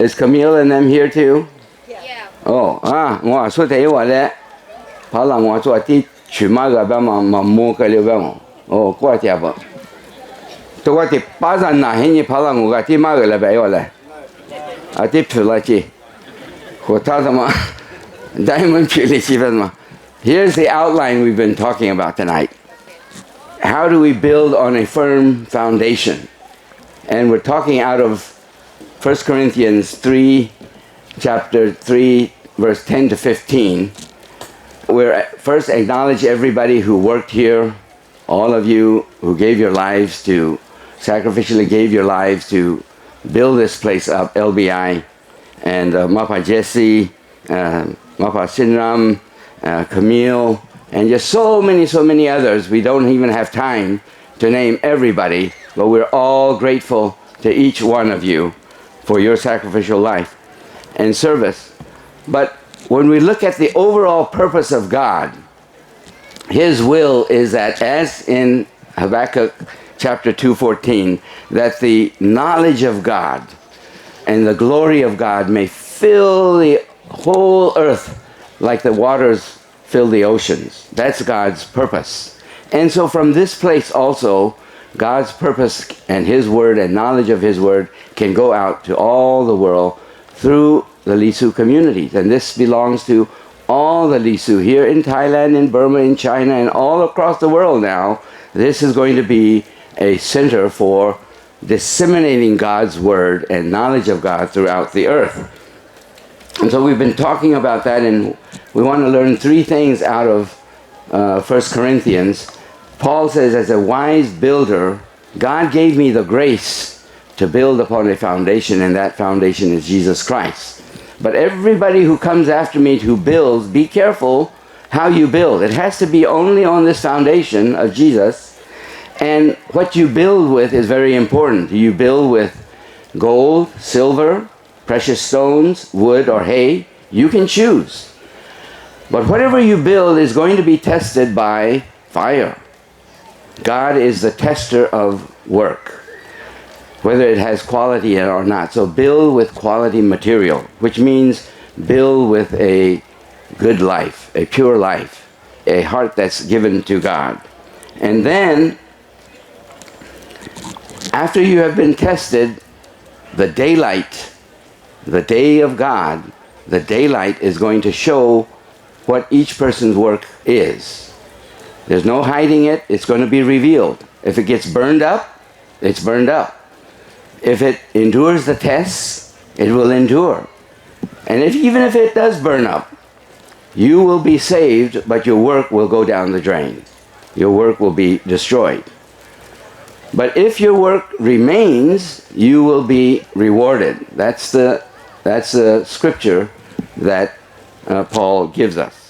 Is Camille and them here too? Yeah. Oh,我说的我嘞，跑了我做的去马个边嘛摸个了边嘛，哦，过节不？都我的巴山那些你跑了我个的马个了边我嘞，啊，的去了去，和他什么，diamond 去了去分嘛。Here's the outline we've been talking about tonight. How do we build on a firm foundation? And we're talking out of 1 Corinthians 3, chapter 3, verse 10 to 15. We're first acknowledge everybody who worked here, all of you who gave your lives to, sacrificially gave your lives to build this place up, LBI, and Mapa Jesse, Mapa Sinram, Camille, and just so many others. We don't even have time to name everybody, but we're all grateful to each one of you for your sacrificial life and service. But when we look at the overall purpose of God, His will is that, as in Habakkuk chapter 2:14, that the knowledge of God and the glory of God may fill the whole earth like the waters fill the oceans. That's God's purpose. And so from this place also, God's purpose and His word and knowledge of His word can go out to all the world through the Lisu communities. And this belongs to all the Lisu here in Thailand, in Burma, in China, and all across the world now. This is going to be a center for disseminating God's word and knowledge of God throughout the earth. And so we've been talking about that, and we want to learn three things out of 1 Corinthians. Paul says, as a wise builder, God gave me the grace to build upon a foundation, and that foundation is Jesus Christ. But everybody who comes after me who builds, be careful how you build. It has to be only on this foundation of Jesus. And what you build with is very important. Do you build with gold, silver, precious stones, wood, or hay? You can choose. But whatever you build is going to be tested by fire. God is the tester of work, whether it has quality or not. So build with quality material, which means build with a good life, a pure life, a heart that's given to God. And then, after you have been tested, the daylight, the day of God, the daylight is going to show what each person's work is. There's no hiding it. It's going to be revealed. If it gets burned up, it's burned up. If it endures the tests, it will endure. And even if it does burn up, you will be saved, but your work will go down the drain. Your work will be destroyed. But if your work remains, you will be rewarded. That's the scripture that Paul gives us.